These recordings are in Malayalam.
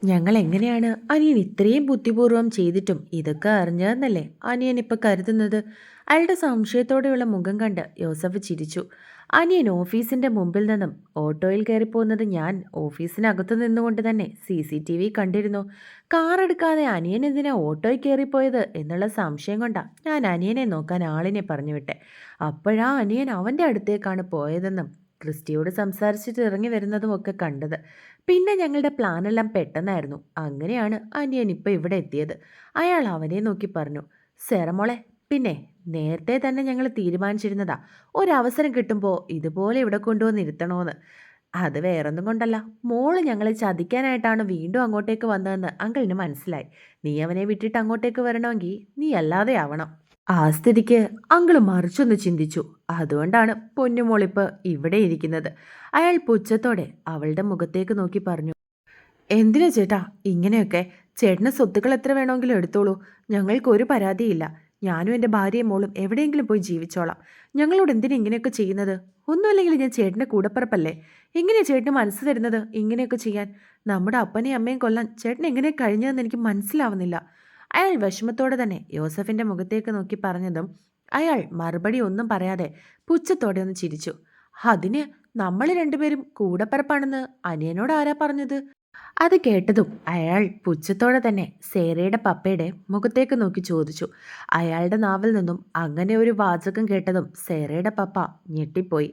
ഞങ്ങൾ എങ്ങനെയാണ് അനിയൻ ഇത്രയും ബുദ്ധിപൂർവ്വം ചെയ്തിട്ടും ഇതൊക്കെ അറിഞ്ഞതെന്നല്ലേ അനിയൻ ഇപ്പം കരുതുന്നത്? അയാളുടെ സംശയത്തോടെയുള്ള മുഖം കണ്ട് യോസഫ് ചിരിച്ചു. അനിയൻ ഓഫീസിന്റെ മുമ്പിൽ നിന്നും ഓട്ടോയിൽ കയറിപ്പോകുന്നത് ഞാൻ ഓഫീസിനകത്തു നിന്നുകൊണ്ട് തന്നെ CCTV കണ്ടിരുന്നു. കാർ എടുക്കാതെ അനിയൻ എന്തിനാ ഓട്ടോയിൽ കയറിപ്പോയത് എന്നുള്ള സംശയം കൊണ്ടാ ഞാൻ അനിയനെ നോക്കാൻ ആളിനെ പറഞ്ഞു വിട്ടെ. അപ്പോഴാ അനിയൻ അവൻ്റെ അടുത്തേക്കാണ് പോയതെന്നും ക്രിസ്റ്റിയോട് സംസാരിച്ചിട്ട് ഇറങ്ങി വരുന്നതും ഒക്കെ കണ്ടത്. പിന്നെ ഞങ്ങളുടെ പ്ലാനെല്ലാം പെട്ടെന്നായിരുന്നു. അങ്ങനെയാണ് അനിയൻ ഇപ്പം ഇവിടെ എത്തിയത്. അയാൾ അവനെ നോക്കി പറഞ്ഞു, സെറമോളെ, പിന്നെ നേരത്തെ തന്നെ ഞങ്ങൾ തീരുമാനിച്ചിരുന്നതാ ഒരവസരം കിട്ടുമ്പോൾ ഇതുപോലെ ഇവിടെ കൊണ്ടുവന്ന് ഇരുത്തണോന്ന്. അത് വേറൊന്നും കൊണ്ടല്ല, മോള് ഞങ്ങളെ ചതിക്കാനായിട്ടാണ് വീണ്ടും അങ്ങോട്ടേക്ക് വന്നതെന്ന് അങ്കിളിന് മനസ്സിലായി. നീ അവനെ വിട്ടിട്ട് അങ്ങോട്ടേക്ക് വരണമെങ്കിൽ നീ അല്ലാതെ ആവണം. ആ സ്ഥിതിക്ക് അങ്കിള് മറിച്ചൊന്ന് ചിന്തിച്ചു. അതുകൊണ്ടാണ് പൊന്നുമോളിപ്പ് ഇവിടെ ഇരിക്കുന്നത്. അയാൾ പുച്ഛത്തോടെ അവളുടെ മുഖത്തേക്ക് നോക്കി പറഞ്ഞു, എന്തിനാ ചേട്ടാ ഇങ്ങനെയൊക്കെ? ചേട്ടന് സ്വത്തുക്കൾ എത്ര വേണമെങ്കിലും എടുത്തോളൂ. ഞങ്ങൾക്കൊരു പരാതിയില്ല. ഞാനും എൻ്റെ ഭാര്യയും മോളും എവിടെയെങ്കിലും പോയി ജീവിച്ചോളാം. ഞങ്ങളോട് എന്തിനാ ഇങ്ങനെയൊക്കെ ചെയ്യുന്നത്? ഒന്നുമല്ലെങ്കിൽ ഞാൻ ചേട്ടൻ്റെ കൂടപ്പിറപ്പല്ലേ? എങ്ങനെയാ ചേട്ടന് മനസ്സ് വരുന്നത് ഇങ്ങനെയൊക്കെ ചെയ്യാൻ? നമ്മുടെ അപ്പനെയും അമ്മയും കൊല്ലാൻ ചേട്ടൻ എങ്ങനെ കഴിഞ്ഞതെന്ന് എനിക്ക് മനസ്സിലാവുന്നില്ല. അയാൾ വിഷമത്തോടെ തന്നെ യോസഫിൻ്റെ മുഖത്തേക്ക് നോക്കി പറഞ്ഞതും അയാൾ മറുപടി ഒന്നും പറയാതെ പുച്ഛത്തോടെ ഒന്ന് ചിരിച്ചു. അതിന് നമ്മൾ രണ്ടുപേരും കൂടപ്പിറപ്പാണെന്ന് അനിയനോട് ആരാ പറഞ്ഞത്? അത് കേട്ടതും അയാൾ പുച്ഛത്തോടെ തന്നെ സേറയുടെ പപ്പയുടെ മുഖത്തേക്ക് നോക്കി ചോദിച്ചു. അയാളുടെ നാവിൽ നിന്നും അങ്ങനെ ഒരു വാചകം കേട്ടതും സേറയുടെ പപ്പ ഞെട്ടിപ്പോയി.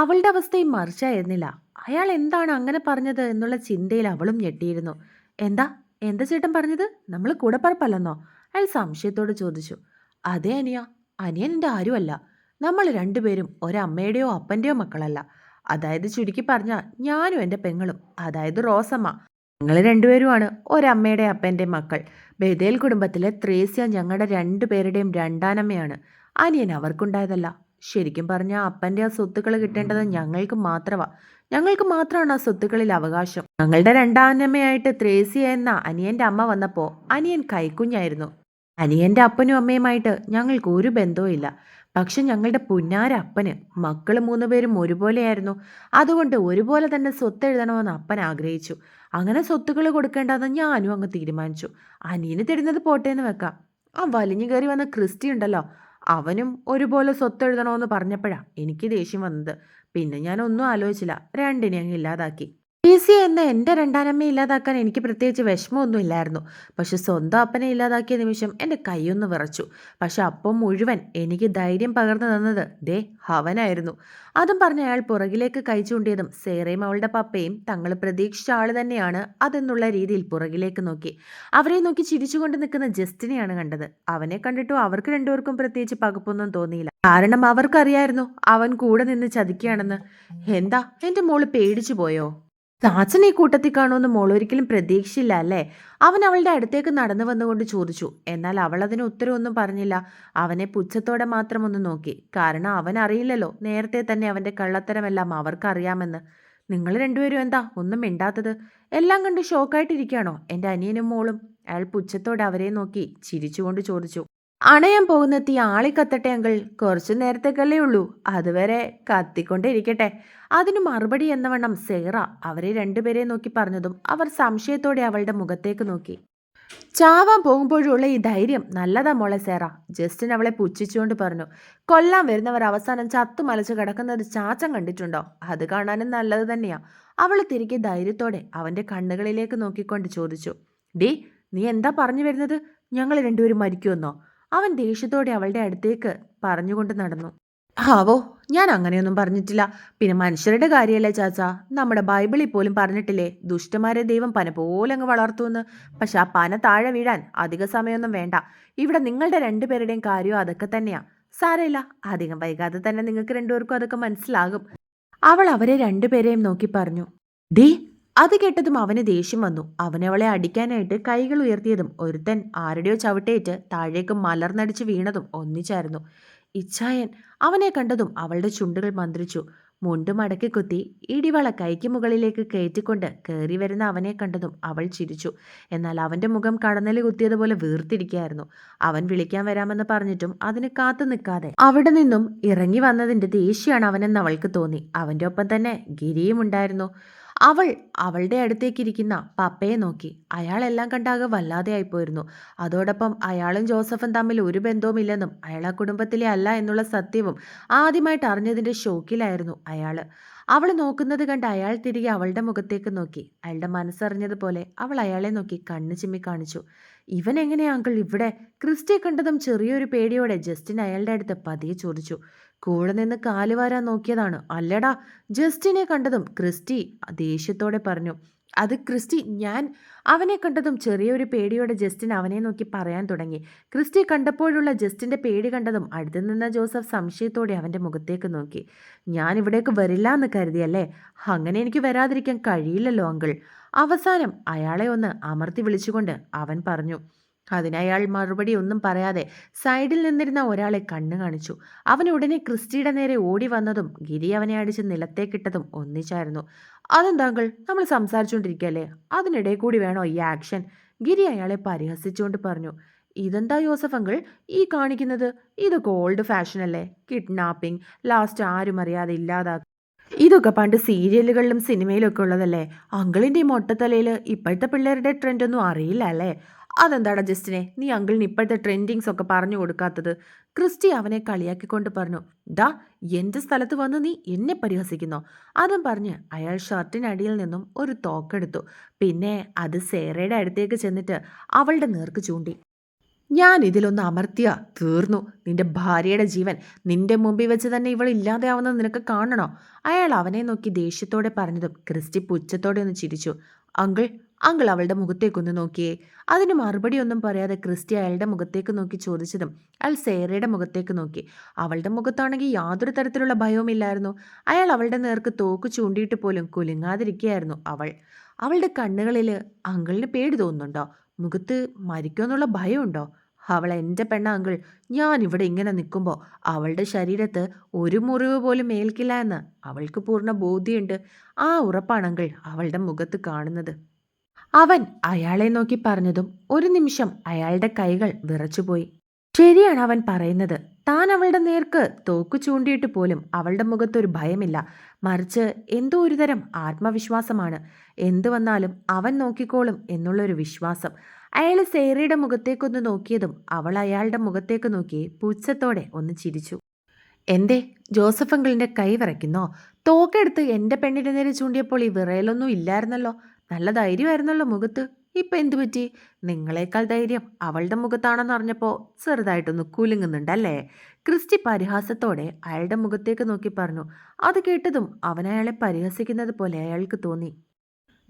അവളുടെ അവസ്ഥയും മറിച്ചായിരുന്നില്ല. അയാൾ എന്താണ് അങ്ങനെ പറഞ്ഞത് എന്നുള്ള ചിന്തയിൽ അവളും ഞെട്ടിയിരുന്നു. എന്താ എന്താ ചേട്ടൻ പറഞ്ഞത്? നമ്മൾ കൂടപ്പറപ്പല്ലെന്നോ? അയാൾ സംശയത്തോട് ചോദിച്ചു. അതെ അനിയ, അനിയൻ എൻ്റെ ആരുമല്ല. നമ്മൾ രണ്ടുപേരും ഒരമ്മയുടെയോ അപ്പൻ്റെയോ മക്കളല്ല. അതായത് ചുരുക്കി പറഞ്ഞാൽ ഞാനും എൻ്റെ പെങ്ങളും, അതായത് റോസമ്മ, ഞങ്ങൾ രണ്ടുപേരുമാണ് ഒരമ്മയുടെ അപ്പൻ്റെ മക്കൾ. ബദേൽ കുടുംബത്തിലെ ത്രേസ്യ ഞങ്ങളുടെ രണ്ടുപേരുടെയും രണ്ടാനമ്മയാണ്. അനിയൻ അവർക്കുണ്ടായതല്ല. ശരിക്കും പറഞ്ഞാൽ അപ്പൻ്റെ ആ സ്വത്തുക്കൾ കിട്ടേണ്ടത് ഞങ്ങൾക്ക് മാത്രമാണ് ആ സ്വത്തുക്കളിൽ അവകാശം. ഞങ്ങളുടെ രണ്ടാനമ്മയായിട്ട് ത്രേസ്യ എന്ന അനിയൻ്റെ അമ്മ വന്നപ്പോൾ അനിയൻ കൈക്കുഞ്ഞായിരുന്നു. അനിയൻ്റെ അപ്പനും അമ്മയുമായിട്ട് ഞങ്ങൾക്ക് ഒരു ബന്ധവും ഇല്ല. പക്ഷെ ഞങ്ങളുടെ പുന്നാര അപ്പന് മക്കൾ മൂന്നുപേരും ഒരുപോലെയായിരുന്നു. അതുകൊണ്ട് ഒരുപോലെ തന്നെ സ്വത്ത് എഴുതണമെന്ന് അപ്പൻ ആഗ്രഹിച്ചു. അങ്ങനെ സ്വത്തുക്കൾ കൊടുക്കേണ്ടതെന്ന് ഞാനും അങ്ങ് തീരുമാനിച്ചു. അനിയന് തരുന്നത് പോട്ടെ എന്ന് വെക്കാം. ആ വലിഞ്ഞു കയറി വന്ന ക്രിസ്റ്റി ഉണ്ടല്ലോ, അവനും ഒരുപോലെ സ്വത്ത് എഴുതണമെന്ന് പറഞ്ഞപ്പോഴാണ് എനിക്ക് ദേഷ്യം വന്നത്. പിന്നെ ഞാൻ ഒന്നും ആലോചിച്ചില്ല, രണ്ടിനെ അങ്ങ് ഇല്ലാതാക്കി. ഈസി എന്ന എൻ്റെ രണ്ടാനമ്മയെ ഇല്ലാതാക്കാൻ എനിക്ക് പ്രത്യേകിച്ച് വിഷമമൊന്നും ഇല്ലായിരുന്നു. പക്ഷെ സ്വന്തം അപ്പനെ ഇല്ലാതാക്കിയ നിമിഷം എൻ്റെ കൈയൊന്ന് വിറച്ചു. പക്ഷെ അപ്പം മുഴുവൻ എനിക്ക് ധൈര്യം പകർന്നു തന്നത് ദേ അവനായിരുന്നു. അതും പറഞ്ഞ അയാൾ പുറകിലേക്ക് കൈ ചൂണ്ടിയതും സേറയും അവളുടെ പപ്പയും തങ്ങൾ പ്രതീക്ഷിച്ച ആൾ തന്നെയാണ് അതെന്നുള്ള രീതിയിൽ പുറകിലേക്ക് നോക്കി. അവരെ നോക്കി ചിരിച്ചുകൊണ്ട് നിൽക്കുന്ന ജസ്റ്റിനെയാണ് കണ്ടത്. അവനെ കണ്ടിട്ടും അവർക്ക് രണ്ടുപേർക്കും പ്രത്യേകിച്ച് പകപ്പൊന്നും തോന്നിയില്ല. കാരണം അവർക്കറിയായിരുന്നു അവൻ കൂടെ നിന്ന് ചതിക്കുകയാണെന്ന്. എന്താ എൻ്റെ മോള് പേടിച്ചു പോയോ? ചാച്ചൻ ഈ കൂട്ടത്തിൽ കാണുമെന്ന് മോൾ ഒരിക്കലും പ്രതീക്ഷിച്ചില്ല അല്ലേ? അവൻ അവളുടെ അടുത്തേക്ക് നടന്നു വന്നുകൊണ്ട് ചോദിച്ചു. എന്നാൽ അവൾ അതിന് ഉത്തരവൊന്നും പറഞ്ഞില്ല. അവനെ പുച്ഛത്തോടെ മാത്രം ഒന്ന് നോക്കി. കാരണം അവൻ അറിയില്ലല്ലോ നേരത്തെ തന്നെ അവൻ്റെ കള്ളത്തരമെല്ലാം അവർക്കറിയാമെന്ന്. നിങ്ങൾ രണ്ടുപേരും എന്താ ഒന്നും മിണ്ടാത്തത്? എല്ലാം കണ്ട് ഷോക്കായിട്ടിരിക്കുകയാണോ എൻ്റെ അനിയനും മോളും? അയാൾ പുച്ഛത്തോടെ അവരെ നോക്കി ചിരിച്ചുകൊണ്ട് ചോദിച്ചു. അണയാൻ പോകുന്ന തീ ആളിക്കത്തട്ടെ അങ്കിൾ, കുറച്ചു നേരത്തേക്കല്ലേ ഉള്ളൂ, അതുവരെ കത്തിക്കൊണ്ടേ ഇരിക്കട്ടെ. അതിനു മറുപടി എന്നവണ്ണം സേറ അവരെ രണ്ടുപേരെ നോക്കി പറഞ്ഞതും അവർ സംശയത്തോടെ അവളുടെ മുഖത്തേക്ക് നോക്കി. ചാവാൻ പോകുമ്പോഴുള്ള ഈ ധൈര്യം നല്ലതാ മോളെ സേറ, ജസ്റ്റിൻ അവളെ പുച്ഛിച്ചുകൊണ്ട് പറഞ്ഞു. കൊല്ലാൻ വരുന്നവർ അവസാനം ചത്തു മലച്ച് കിടക്കുന്നത് ചാച്ചൻ കണ്ടിട്ടുണ്ടോ? അത് കാണാനും നല്ലത് തന്നെയാ. അവൾ തിരികെ ധൈര്യത്തോടെ അവൻ്റെ കണ്ണുകളിലേക്ക് നോക്കിക്കൊണ്ട് ചോദിച്ചു. ഡീ, നീ എന്താ പറഞ്ഞു വരുന്നത്? ഞങ്ങൾ രണ്ടുപേരും മരിക്കുമെന്നോ? അവൻ ദേഷ്യത്തോടെ അവളുടെ അടുത്തേക്ക് പറഞ്ഞുകൊണ്ട് നടന്നു. ആവോ, ഞാൻ അങ്ങനെയൊന്നും പറഞ്ഞിട്ടില്ല. പിന്നെ മനുഷ്യരുടെ കാര്യമല്ലേ ചാച്ചാ, നമ്മുടെ ബൈബിളിൽ പോലും പറഞ്ഞിട്ടില്ലേ ദുഷ്ടന്മാരെ ദൈവം പന പോലെ അങ്ങ് വളർത്തുമെന്ന്. പക്ഷെ ആ പന താഴെ വീഴാൻ അധിക സമയമൊന്നും വേണ്ട. ഇവിടെ നിങ്ങളുടെ രണ്ടുപേരുടെയും കാര്യവും അതൊക്കെ തന്നെയാ. സാരമില്ല, അധികം വൈകാതെ തന്നെ നിങ്ങൾക്ക് രണ്ടുപേർക്കും അതൊക്കെ മനസ്സിലാകും. അവൾ അവരെ രണ്ടുപേരെയും നോക്കി പറഞ്ഞു. ദേ, അത് കേട്ടതും അവന് ദേഷ്യം വന്നു. അവനവളെ അടിക്കാനായിട്ട് കൈകൾ ഉയർത്തിയതും ഒരുത്തൻ ആരുടെയോ ചവിട്ടേറ്റ് താഴേക്ക് മലർന്നടിച്ച് വീണതും ഒന്നിച്ചായിരുന്നു. ഇച്ഛായൻ അവനെ കണ്ടതും അവളുടെ ചുണ്ടുകൾ മന്ത്രിച്ചു. മുണ്ട് മടക്കി കുത്തി ഇടിവള കൈക്ക് മുകളിലേക്ക് കയറ്റിക്കൊണ്ട് കയറി വരുന്ന അവനെ കണ്ടതും അവൾ ചിരിച്ചു. എന്നാൽ അവൻ്റെ മുഖം കടന്നല് കുത്തിയതുപോലെ വീർത്തിരിക്കുകയായിരുന്നു. അവൻ വിളിക്കാൻ വരാമെന്ന് പറഞ്ഞിട്ടും അതിന് കാത്തു നിൽക്കാതെ അവിടെ നിന്നും ഇറങ്ങി വന്നതിൻ്റെ ദേഷ്യമാണ് അവനെന്ന് അവൾക്ക് തോന്നി. അവൻ്റെ ഒപ്പം തന്നെ ഗിരിയും ഉണ്ടായിരുന്നു. അവൾ അവളുടെ അടുത്തേക്കിരിക്കുന്ന പപ്പയെ നോക്കി. അയാളെല്ലാം കണ്ടാകെ വല്ലാതെയായിപ്പോയിരുന്നു. അതോടൊപ്പം അയാളും ജോസഫും തമ്മിൽ ഒരു ബന്ധവുമില്ലെന്നും അയാൾ ആ കുടുംബത്തിലെ അല്ല എന്നുള്ള സത്യവും ആദ്യമായിട്ട് അറിഞ്ഞതിൻ്റെ ഷോക്കിലായിരുന്നു അയാൾ. അവൾ നോക്കുന്നത് കണ്ട് അയാൾ തിരികെ അവളുടെ മുഖത്തേക്ക് നോക്കി. അയാളുടെ മനസ്സറിഞ്ഞതുപോലെ അവൾ അയാളെ നോക്കി കണ്ണ് ചിമ്മി കാണിച്ചു. ഇവൻ എങ്ങനെയാ അങ്കിൾ ഇവിടെ? ക്രിസ്റ്റിയെ കണ്ടതും ചെറിയൊരു പേടിയോടെ ജസ്റ്റിൻ അയാളുടെ അടുത്ത് പതിയെ ചോദിച്ചു. കൂടെ നിന്ന് കാലുവാരാൻ നോക്കിയതാണ്. അല്ലടാ, ജസ്റ്റിനെ കണ്ടതും ക്രിസ്റ്റി ദേഷ്യത്തോടെ പറഞ്ഞു. അത് ക്രിസ്റ്റി ഞാൻ അവനെ കണ്ടതും ചെറിയൊരു പേടിയോടെ ജസ്റ്റിൻ അവനെ നോക്കി പറയാൻ തുടങ്ങി. ക്രിസ്റ്റി കണ്ടപ്പോഴുള്ള ജസ്റ്റിൻ്റെ പേടി കണ്ടതും അടുത്തു നിന്ന ജോസഫ് സംശയത്തോടെ അവൻ്റെ മുഖത്തേക്ക് നോക്കി. ഞാൻ ഇവിടേക്ക് വരില്ല എന്ന് കരുതിയല്ലേ? അങ്ങനെ എനിക്ക് വരാതിരിക്കാൻ കഴിയില്ലല്ലോ അങ്കിൾ. അവസാനം അയാളെ ഒന്ന് അമർത്തി വിളിച്ചുകൊണ്ട് അവൻ പറഞ്ഞു. അതിനയാൾ മറുപടി ഒന്നും പറയാതെ സൈഡിൽ നിന്നിരുന്ന ഒരാളെ കണ്ണു കാണിച്ചു. അവൻ ഉടനെ ക്രിസ്റ്റിയുടെ നേരെ ഓടി വന്നതും ഗിരി അവനെ അടിച്ച് നിലത്തേക്കിട്ടതും ഒന്നിച്ചായിരുന്നു. അതെന്താങ്കൾ, നമ്മൾ സംസാരിച്ചുകൊണ്ടിരിക്കുകയല്ലേ, അതിനിടെ കൂടി വേണോ ഈ ആക്ഷൻ? ഗിരി അയാളെ പരിഹസിച്ചുകൊണ്ട് പറഞ്ഞു. ഇതെന്താ യോസഫ് അങ്കിൾ ഈ കാണിക്കുന്നത്? ഇതൊക്കെ ഓൾഡ് ഫാഷൻ അല്ലേ? കിഡ്നാപ്പിംഗ്, ലാസ്റ്റ് ആരും അറിയാതെ ഇല്ലാതാക്കുക, ഇതൊക്കെ പണ്ട് സീരിയലുകളിലും സിനിമയിലും ഒക്കെ ഉള്ളതല്ലേ? അങ്കിളിൻ്റെ ഈ മൊട്ടത്തലയിൽ ഇപ്പോഴത്തെ പിള്ളേരുടെ ട്രെൻഡൊന്നും അറിയില്ല അല്ലേ? അതെന്താടാ ജസ്റ്റിനെ നീ അങ്കിളിന് ഇപ്പോഴത്തെ ട്രെൻഡിങ്സ് ഒക്കെ പറഞ്ഞു കൊടുക്കാത്തത്? ക്രിസ്റ്റി അവനെ കളിയാക്കിക്കൊണ്ട് പറഞ്ഞു. ദാ, എൻ്റെ സ്ഥലത്ത് വന്ന് നീ എന്നെ പരിഹസിക്കുന്നോ? അതും പറഞ്ഞ് അയാൾ ഷർട്ടിനടിയിൽ നിന്നും ഒരു തോക്കെടുത്തു. പിന്നെ അത് സേറയുടെ അടുത്തേക്ക് ചെന്നിട്ട് അവളുടെ നേർക്ക് ചൂണ്ടി. ഞാൻ ഇതിലൊന്ന് അമർത്തിയ തീർന്നു. നിന്റെ ഭാര്യയുടെ ജീവൻ നിന്റെ മുമ്പിൽ വെച്ച് തന്നെ ഇവൾ ഇല്ലാതെയാവുന്നത് നിനക്ക് കാണണോ? അയാൾ അവനെ നോക്കി ദേഷ്യത്തോടെ പറഞ്ഞതും ക്രിസ്റ്റി പുച്ഛത്തോടെ ഒന്ന് ചിരിച്ചു. അങ്കിൾ, അങ്കിൾ അവളുടെ മുഖത്തേക്കൊന്ന് നോക്കിയേ. അതിന് മറുപടി ഒന്നും പറയാതെ ക്രിസ്റ്റി അയാളുടെ മുഖത്തേക്ക് നോക്കി ചോദിച്ചതും അയാൾ സേറയുടെ മുഖത്തേക്ക് നോക്കി. അവളുടെ മുഖത്താണെങ്കിൽ യാതൊരു തരത്തിലുള്ള ഭയവുമില്ലായിരുന്നു. അയാൾ അവളുടെ നേർക്ക് തോക്ക് ചൂണ്ടിയിട്ട് പോലും കുലുങ്ങാതിരിക്കുകയായിരുന്നു അവൾ. അവളുടെ കണ്ണുകളിൽ അങ്കിളിന് പേടി തോന്നുന്നുണ്ടോ? മുഖത്ത് മരിക്കുമെന്നുള്ള ഭയമുണ്ടോ? അവൾ എൻ്റെ പെണ്ണ അങ്കിൾ. ഞാൻ ഇവിടെ ഇങ്ങനെ നിൽക്കുമ്പോൾ അവളുടെ ശരീരത്ത് ഒരു മുറിവ് പോലും ഏൽക്കില്ല എന്ന് അവൾക്ക് പൂർണ്ണ ബോധ്യമുണ്ട്. ആ ഉറപ്പാണ് അങ്കിൾ അവളുടെ മുഖത്ത് കാണുന്നത്. അവൻ അയാളെ നോക്കി പറഞ്ഞതും ഒരു നിമിഷം അയാളുടെ കൈകൾ വിറച്ചുപോയി. ശരിയാണ് അവൻ പറയുന്നത്. താൻ അവളുടെ നേർക്ക് തോക്കു ചൂണ്ടിയിട്ട് പോലും അവളുടെ മുഖത്തൊരു ഭയമില്ല, മറിച്ച് എന്തോ ഒരു തരം ആത്മവിശ്വാസമാണ്. എന്തു വന്നാലും അവൻ നോക്കിക്കോളും എന്നുള്ളൊരു വിശ്വാസം. അയാൾ സേറയുടെ മുഖത്തേക്കൊന്ന് നോക്കിയതും അവൾ അയാളുടെ മുഖത്തേക്ക് നോക്കി പുച്ഛത്തോടെ ഒന്ന് ചിരിച്ചു. എന്തേ, ജോസഫ് അങ്കിളിൻ്റെ കൈ വിറയ്ക്കുന്നോ? തോക്കെടുത്ത് എൻ്റെ പെണ്ണിൻ്റെ നേരെ ചൂണ്ടിയപ്പോൾ ഈ വിറയലൊന്നും ഇല്ലായിരുന്നല്ലോ. നല്ല ധൈര്യമായിരുന്നല്ലോ മുഖത്ത്. ഇപ്പം എന്തു പറ്റി? നിങ്ങളെക്കാൾ ധൈര്യം അവളുടെ മുഖത്താണെന്ന് അറിഞ്ഞപ്പോൾ ചെറുതായിട്ടൊന്ന് കുലുങ്ങുന്നുണ്ടല്ലേ? ക്രിസ്റ്റി പരിഹാസത്തോടെ അയാളുടെ മുഖത്തേക്ക് നോക്കി പറഞ്ഞു. അത് കേട്ടതും അവൻ അയാളെ പരിഹസിക്കുന്നത് പോലെ അയാൾക്ക് തോന്നി.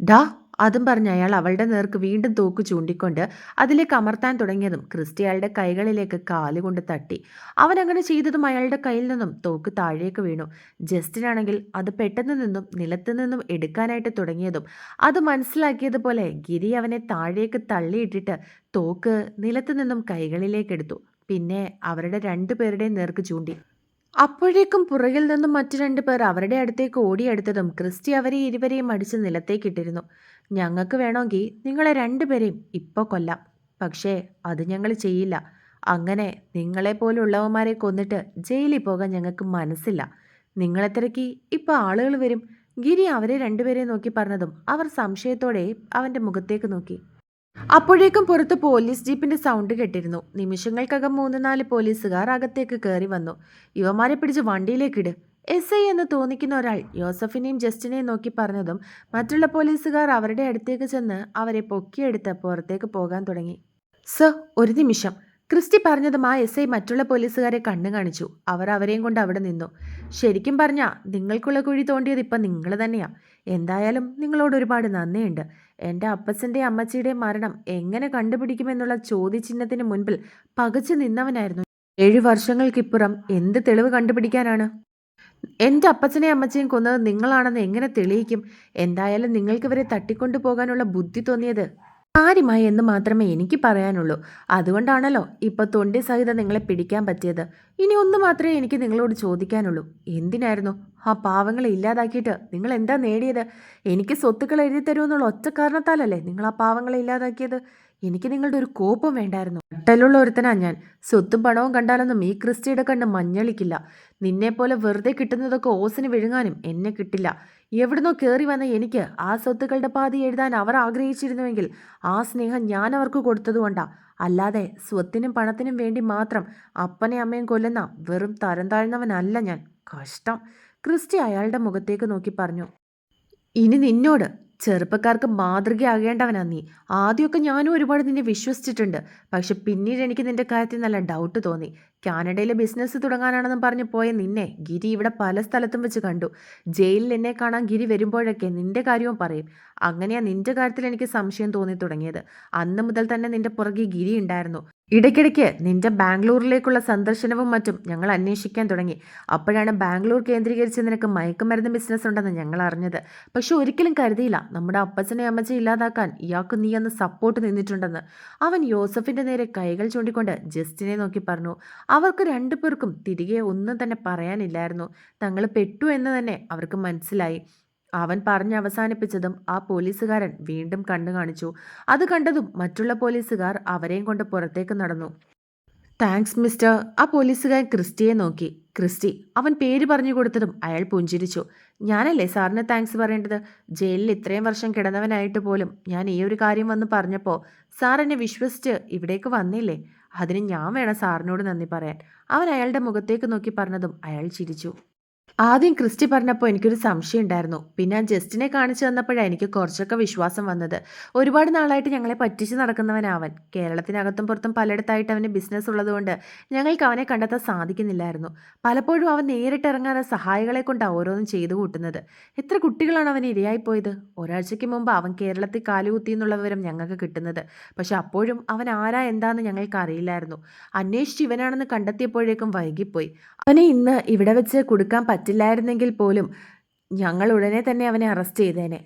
ഡാ, അതും പറഞ്ഞ് അയാൾ അവളുടെ നേർക്ക് വീണ്ടും തോക്ക് ചൂണ്ടിക്കൊണ്ട് അതിലേക്ക് അമർത്താൻ തുടങ്ങിയതും ക്രിസ്റ്റി അയാളുടെ കൈകളിലേക്ക് കാലുകൊണ്ട് തട്ടി. അവൻ അങ്ങനെ ചെയ്തതും അയാളുടെ കയ്യിൽ നിന്നും തോക്ക് താഴേക്ക് വീണു. ജസ്റ്റിനാണെങ്കിൽ അത് പെട്ടെന്ന് നിന്നും നിലത്തു നിന്നും എടുക്കാനായിട്ട് തുടങ്ങിയതും അത് മനസ്സിലാക്കിയതുപോലെ ഗിരി അവനെ താഴേക്ക് തള്ളിയിട്ടിട്ട് തോക്ക് നിലത്തു നിന്നും കൈകളിലേക്ക് എടുത്തു. പിന്നെ അവരുടെ രണ്ടുപേരുടെയും നേർക്ക് ചൂണ്ടി. അപ്പോഴേക്കും പുറകിൽ നിന്നും മറ്റു 2 പേർ അവരുടെ അടുത്തേക്ക് ഓടിയെടുത്തതും ക്രിസ്റ്റി അവരെ ഇരുവരെയും അടിച്ച് നിലത്തേക്കിട്ടിരുന്നു. ഞങ്ങൾക്ക് വേണമെങ്കിൽ നിങ്ങളെ 2 പേരെയും ഇപ്പോൾ കൊല്ലാം, പക്ഷേ അത് ഞങ്ങൾ ചെയ്യില്ല. അങ്ങനെ നിങ്ങളെപ്പോലുള്ളവന്മാരെ കൊന്നിട്ട് ജയിലിൽ പോകാൻ ഞങ്ങൾക്ക് മനസ്സില്ല. നിങ്ങളെ തിരക്കി ഇപ്പോൾ ആളുകൾ വരും. ഗിരി അവരെ 2 പേരെയും നോക്കി പറഞ്ഞതും അവർ സംശയത്തോടെ അവൻ്റെ മുഖത്തേക്ക് നോക്കി. അപ്പോഴേക്കും പുറത്ത് പോലീസ് ജീപ്പിന്റെ സൗണ്ട് കേട്ടിരുന്നു. നിമിഷങ്ങൾക്കകം 3-4 പോലീസുകാർ അകത്തേക്ക് കയറി വന്നു. ഇവന്മാരെ പിടിച്ച് വണ്ടിയിലേക്കിട്. എസ് ഐ എന്ന് തോന്നിക്കുന്ന ഒരാൾ യോസഫിനെയും ജസ്റ്റിനെയും നോക്കി പറഞ്ഞതും മറ്റുള്ള പോലീസുകാർ അവരുടെ അടുത്തേക്ക് ചെന്ന് അവരെ പൊക്കിയെടുത്ത് പുറത്തേക്ക് പോകാൻ തുടങ്ങി. സർ, ഒരു നിമിഷം. ക്രിസ്റ്റി പറഞ്ഞതും ആ എസ് ഐ മറ്റുള്ള പോലീസുകാരെ കണ്ണു കാണിച്ചു. അവർ അവരെയും കൊണ്ട് അവിടെ നിന്നു. ശരിക്കും പറഞ്ഞാൽ നിങ്ങൾക്കുള്ള കുഴി തോണ്ടിയത് ഇപ്പം നിങ്ങൾ തന്നെയാ. എന്തായാലും നിങ്ങളോട് ഒരുപാട് നന്ദിയുണ്ട്. എൻ്റെ അപ്പച്ചൻ്റെയും അമ്മച്ചിയുടെയും മരണം എങ്ങനെ കണ്ടുപിടിക്കുമെന്നുള്ള ചോദ്യചിഹ്നത്തിന് മുൻപിൽ പകച്ചു നിന്നവനായിരുന്നു. 7 വർഷങ്ങൾക്കിപ്പുറം എന്ത് തെളിവ് കണ്ടുപിടിക്കാനാണ്? എൻ്റെ അപ്പച്ചനെയും അമ്മച്ചയും കൊന്നത് നിങ്ങളാണെന്ന് എങ്ങനെ തെളിയിക്കും? എന്തായാലും നിങ്ങൾക്ക് ഇവരെ തട്ടിക്കൊണ്ടു പോകാനുള്ള ബുദ്ധി തോന്നിയത് കാര്യമായി എന്ന് മാത്രമേ എനിക്ക് പറയാനുള്ളൂ. അതുകൊണ്ടാണല്ലോ ഇപ്പോൾ തൊണ്ടി സഹിതം നിങ്ങളെ പിടിക്കാൻ പറ്റിയത്. ഇനി ഒന്ന് മാത്രമേ എനിക്ക് നിങ്ങളോട് ചോദിക്കാനുള്ളൂ. എന്തിനായിരുന്നു ആ പാവങ്ങളെ ഇല്ലാതാക്കിയിട്ട് നിങ്ങൾ എന്താ നേടിയത്? എനിക്ക് സ്വത്തുക്കൾ എഴുതി തരുമെന്നുള്ള ഒറ്റ കാരണത്താലല്ലേ നിങ്ങൾ ആ പാവങ്ങളെ ഇല്ലാതാക്കിയത്? എനിക്ക് നിങ്ങളുടെ ഒരു കോപം വേണ്ടായിരുന്നു. നട്ടലുള്ള ഒരുത്തനാ ഞാൻ. സ്വത്തും പണവും കണ്ടാലൊന്നും ഈ ക്രിസ്റ്റിയുടെ കണ്ണ് മഞ്ഞളിക്കില്ല. നിന്നെപ്പോലെ വെറുതെ കിട്ടുന്നതൊക്കെ ഓസിന് വിഴുങ്ങാനും എന്നെ കിട്ടില്ല. എവിടുന്നോ കയറി വന്ന എനിക്ക് ആ സ്വത്തുക്കളുടെ പാതി എഴുതാൻ അവർ ആഗ്രഹിച്ചിരുന്നുവെങ്കിൽ ആ സ്നേഹം ഞാൻ അവർക്ക് കൊടുത്തതുകൊണ്ടാ. അല്ലാതെ സ്വത്തിനും പണത്തിനും വേണ്ടി മാത്രം അപ്പനെയും അമ്മയും കൊല്ലുന്ന വെറും തരം താഴ്ന്നവനല്ല ഞാൻ. കഷ്ടം. ക്രിസ്റ്റി അയാളുടെ മുഖത്തേക്ക് നോക്കി പറഞ്ഞു. ഇനി നിന്നോട് ചെറുപ്പക്കാർക്ക് മാതൃകയാകേണ്ടവനാ നീ. ആദ്യമൊക്കെ ഞാനും ഒരുപാട് നിന്നെ വിശ്വസിച്ചിട്ടുണ്ട്. പക്ഷെ പിന്നീട് എനിക്ക് നിന്റെ കാര്യത്തിൽ നല്ല ഡൗട്ട് തോന്നി. കാനഡയിൽ ബിസിനസ് തുടങ്ങാനാണെന്നും പറഞ്ഞ് പോയ നിന്നെ ഗിരി ഇവിടെ പല സ്ഥലത്തും വെച്ച് കണ്ടു. ജയിലിൽ എന്നെ കാണാൻ ഗിരി വരുമ്പോഴൊക്കെ നിന്റെ കാര്യവും പറയും. അങ്ങനെയാ നിന്റെ കാര്യത്തിൽ എനിക്ക് സംശയം തോന്നി തുടങ്ങിയത്. അന്ന് മുതൽ തന്നെ നിന്റെ പുറകെ ഗിരി ഉണ്ടായിരുന്നു. ഇടയ്ക്കിടയ്ക്ക് നിന്റെ ബാംഗ്ലൂരിലേക്കുള്ള സന്ദർശനവും മറ്റും ഞങ്ങൾ അന്വേഷിക്കാൻ തുടങ്ങി. അപ്പോഴാണ് ബാംഗ്ലൂർ കേന്ദ്രീകരിച്ച് നിനക്ക് മയക്കുമരുന്ന് ബിസിനസ് ഉണ്ടെന്ന് ഞങ്ങൾ അറിഞ്ഞത്. പക്ഷെ ഒരിക്കലും കരുതിയില്ല നമ്മുടെ അപ്പച്ചനെ അമ്മച്ചെ ഇല്ലാതാക്കാൻ ഇയാൾക്ക് നീ അന്ന് സപ്പോർട്ട് നിന്നിട്ടുണ്ടെന്ന്. അവൻ യോസഫിന്റെ നേരെ കൈകൾ ചൂണ്ടിക്കൊണ്ട് ജസ്റ്റിനെ നോക്കി പറഞ്ഞു. അവർക്ക് രണ്ടുപേർക്കും തിരികെ ഒന്നും തന്നെ പറയാനില്ലായിരുന്നു. തങ്ങൾ പെട്ടു എന്ന് തന്നെ അവർക്ക് മനസ്സിലായി. അവൻ പറഞ്ഞ് അവസാനിപ്പിച്ചതും ആ പോലീസുകാരൻ വീണ്ടും കണ്ണു കാണിച്ചു. അത് കണ്ടതും മറ്റുള്ള പോലീസുകാർ അവരെയും കൊണ്ട് പുറത്തേക്ക് നടന്നു. Thanks mister. ആ പോലീസുകാരൻ ക്രിസ്റ്റിയെ നോക്കി. ക്രിസ്റ്റി. അവൻ പേര് പറഞ്ഞു കൊടുത്തതും അയാൾ പുഞ്ചിരിച്ചു. ഞാനല്ലേ സാറിന് താങ്ക്സ് പറയേണ്ടത്? ജയിലിൽ ഇത്രയും വർഷം കിടന്നവനായിട്ട് പോലും ഞാൻ ഈ ഒരു കാര്യം വന്ന് പറഞ്ഞപ്പോൾ സാർ എന്നെ വിശ്വസിച്ച് ഇവിടേക്ക് വന്നില്ലേ? അതിന് ഞാൻ വേണം സാറിനോട് നന്ദി പറയാൻ. അവൻ അയാളുടെ മുഖത്തേക്ക് നോക്കി പറഞ്ഞതും അയാൾ ചിരിച്ചു. ആദ്യം ക്രിസ്റ്റി പറഞ്ഞപ്പോൾ എനിക്കൊരു സംശയം ഉണ്ടായിരുന്നു. പിന്നെ ആ ജസ്റ്റിനെ കാണിച്ചു തന്നപ്പോഴാണ് എനിക്ക് കുറച്ചൊക്കെ വിശ്വാസം വന്നത്. ഒരുപാട് നാളായിട്ട് ഞങ്ങളെ പറ്റിച്ച് നടക്കുന്നവനവൻ. കേരളത്തിനകത്തും പുറത്തും പലയിടത്തായിട്ട് അവന് ബിസിനസ് ഉള്ളതുകൊണ്ട് ഞങ്ങൾക്ക് അവനെ കണ്ടെത്താൻ സാധിക്കുന്നില്ലായിരുന്നു. പലപ്പോഴും അവൻ നേരിട്ട് ഇറങ്ങാതെ സഹായികളെ കൊണ്ടാണ് ഓരോന്നും ചെയ്തു കൂട്ടുന്നത്. എത്ര കുട്ടികളാണ് അവന് ഇരയായിപ്പോയത്. ഒരാഴ്ചയ്ക്ക് മുമ്പ് അവൻ കേരളത്തിൽ കാലുകുത്തി എന്നുള്ള വിവരം ഞങ്ങൾക്ക് കിട്ടുന്നത്. പക്ഷെ അപ്പോഴും അവൻ ആരാ എന്താന്ന് ഞങ്ങൾക്ക് അറിയില്ലായിരുന്നു. അന്വേഷിച്ച് ഇവനാണെന്ന് കണ്ടെത്തിയപ്പോഴേക്കും വൈകിപ്പോയി. അവനെ ഇന്ന് ഇവിടെ വെച്ച് കൊടുക്കാൻ പറ്റില്ലായിരുന്നെങ്കിൽ പോലും ഞങ്ങൾ ഉടനെ തന്നെ അവനെ അറസ്റ്റ് ചെയ്തേനെ.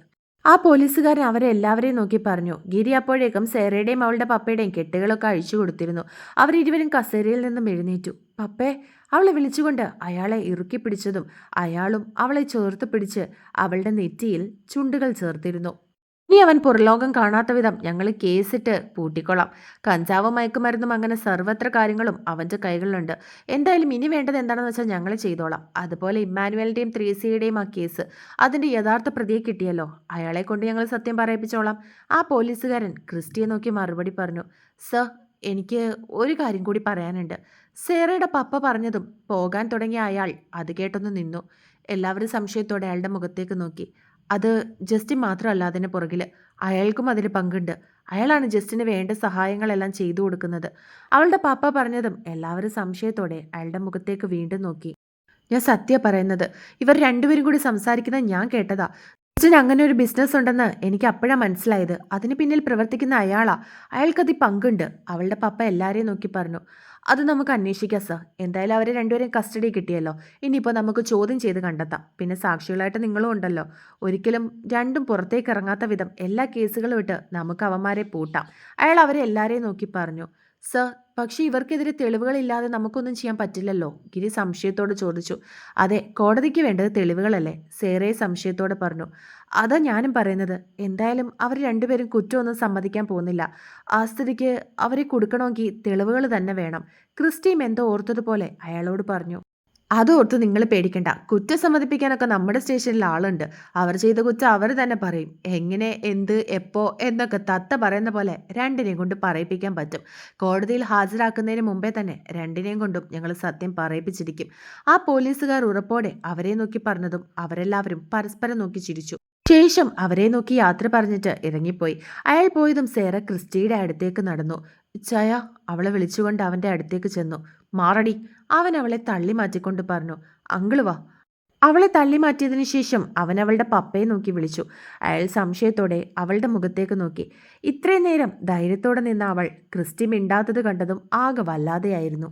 ആ പോലീസുകാരൻ അവരെ എല്ലാവരെയും നോക്കി പറഞ്ഞു. ഗിരി അപ്പോഴേക്കും സേറയുടെയും അവളുടെ പപ്പയുടെയും കെട്ടുകളൊക്കെ അഴിച്ചു കൊടുത്തിരുന്നു. അവരിരുവരും കസേരയിൽ നിന്നും എഴുന്നേറ്റു. പപ്പേ, അവളെ വിളിച്ചുകൊണ്ട് അയാളെ ഇറുക്കി പിടിച്ചതും അയാളും അവളെ ചേർത്ത് പിടിച്ച് അവളുടെ നെറ്റിയിൽ ചുണ്ടുകൾ ചേർത്തിരുന്നു. ഇനി അവൻ പുറലോകം കാണാത്ത വിധം ഞങ്ങൾ കേസിട്ട് പൂട്ടിക്കൊള്ളാം. കഞ്ചാവും മയക്കുമരുന്നും അങ്ങനെ സർവ്വത്ര കാര്യങ്ങളും അവൻ്റെ കൈകളിലുണ്ട്. എന്തായാലും ഇനി വേണ്ടത് എന്താണെന്ന് വെച്ചാൽ ഞങ്ങൾ ചെയ്തോളാം. അതുപോലെ ഇമ്മാനുവലിൻ്റെയും ത്രീസിയുടെയും ആ കേസ്, അതിൻ്റെ യഥാർത്ഥ പ്രതിയെ കിട്ടിയല്ലോ, അയാളെ കൊണ്ട് ഞങ്ങൾ സത്യം പറയിപ്പിച്ചോളാം. ആ പോലീസുകാരൻ ക്രിസ്റ്റിയെ നോക്കി മറുപടി പറഞ്ഞു. സർ, എനിക്ക് ഒരു കാര്യം കൂടി പറയാനുണ്ട്. സേറയുടെ പപ്പ പറഞ്ഞതും പോകാൻ തുടങ്ങിയ അയാൾ അത് കേട്ടൊന്ന് നിന്നു. എല്ലാവരും സംശയത്തോടെ അയാളുടെ മുഖത്തേക്ക് നോക്കി. അത് ജസ്റ്റിൻ മാത്രമല്ല അതിന് പുറകിൽ. അയാൾക്കും അതിൽ പങ്കുണ്ട്. അയാളാണ് ജസ്റ്റിന് വേണ്ട സഹായങ്ങളെല്ലാം ചെയ്തു കൊടുക്കുന്നത്. അവളുടെ പാപ്പ പറഞ്ഞതും എല്ലാവരും സംശയത്തോടെ അയാളുടെ മുഖത്തേക്ക് വീണ്ടും നോക്കി. ഞാൻ സത്യം പറയുന്നത്, ഇവർ രണ്ടുപേരും കൂടി സംസാരിക്കുന്നത് ഞാൻ കേട്ടതാ. ജസ്റ്റിന് അങ്ങനെ ഒരു ബിസിനസ് ഉണ്ടെന്ന് എനിക്ക് അപ്പോഴാണ് മനസ്സിലായത്. അതിന് പിന്നിൽ പ്രവർത്തിക്കുന്ന അയാളാ. അയാൾക്കതിൽ പങ്കുണ്ട്. അവളുടെ പപ്പ എല്ലാവരെയും നോക്കി പറഞ്ഞു. അത് നമുക്ക് അന്വേഷിക്കാം സർ. എന്തായാലും അവരെ രണ്ടുപേരെയും കസ്റ്റഡി കിട്ടിയല്ലോ. ഇനിയിപ്പോൾ നമുക്ക് ചോദ്യം ചെയ്ത് കണ്ടെത്താം. പിന്നെ സാക്ഷികളായിട്ട് നിങ്ങളും ഉണ്ടല്ലോ. ഒരിക്കലും രണ്ടും പുറത്തേക്ക് ഇറങ്ങാത്ത വിധം എല്ലാ കേസുകളും ഇട്ട് നമുക്ക് അവന്മാരെ പൂട്ടാം. അയാൾ അവരെ എല്ലാവരെയും നോക്കി പറഞ്ഞു. സർ, പക്ഷേ ഇവർക്കെതിരെ തെളിവുകളില്ലാതെ നമുക്കൊന്നും ചെയ്യാൻ പറ്റില്ലല്ലോ? ഗിരി സംശയത്തോട് ചോദിച്ചു. അതെ, കോടതിക്ക് വേണ്ടത് തെളിവുകളല്ലേ? സേറയെ സംശയത്തോടെ പറഞ്ഞു. അതാ ഞാനും പറയുന്നത്. എന്തായാലും അവർ രണ്ടുപേരും കുറ്റമൊന്നും സമ്മതിക്കാൻ പോകുന്നില്ല. ആ സ്ഥിതിക്ക് അവരെ കൊടുക്കണമെങ്കിൽ തെളിവുകൾ തന്നെ വേണം. ക്രിസ്റ്റിയും എന്തോ ഓർത്തതുപോലെ അയാളോട് പറഞ്ഞു. അതോർത്ത് നിങ്ങൾ പേടിക്കണ്ട. കുറ്റം സമ്മതിപ്പിക്കാനൊക്കെ നമ്മുടെ സ്റ്റേഷനിൽ ആളുണ്ട്. അവർ ചെയ്ത കുറ്റം അവർ തന്നെ പറയും. എങ്ങനെ, എന്ത്, എപ്പോ എന്നൊക്കെ തത്ത പറയുന്ന പോലെ രണ്ടിനെയും കൊണ്ട് പറയിപ്പിക്കാൻ പറ്റും. കോടതിയിൽ ഹാജരാക്കുന്നതിന് മുമ്പേ തന്നെ രണ്ടിനെയും കൊണ്ടും ഞങ്ങൾ സത്യം പറയിപ്പിച്ചിരിക്കും. ആ പോലീസുകാർ ഉറപ്പോടെ അവരെ നോക്കി പറഞ്ഞതും അവരെല്ലാവരും പരസ്പരം നോക്കി ചിരിച്ചു. ശേഷം അവരെ നോക്കി യാത്ര പറഞ്ഞിട്ട് ഇറങ്ങിപ്പോയി. അയാൾ പോയതും സേറ ക്രിസ്റ്റിയുടെ അടുത്തേക്ക് നടന്നു. ചയ, അവളെ വിളിച്ചുകൊണ്ട് അവൻ്റെ അടുത്തേക്ക് ചെന്നു. മാറടി. അവൻ അവളെ തള്ളി മാറ്റിക്കൊണ്ട് പറഞ്ഞു. അങ്കിള് വാ. അവളെ തള്ളി മാറ്റിയതിനു ശേഷം അവൻ അവളുടെ പപ്പയെ നോക്കി വിളിച്ചു. അയാൾ സംശയത്തോടെ അവളുടെ മുഖത്തേക്ക് നോക്കി. ഇത്രയും നേരം ധൈര്യത്തോടെ നിന്ന അവൾ ക്രിസ്റ്റി മിണ്ടാത്തത് കണ്ടതും ആകെ വല്ലാതെയായിരുന്നു.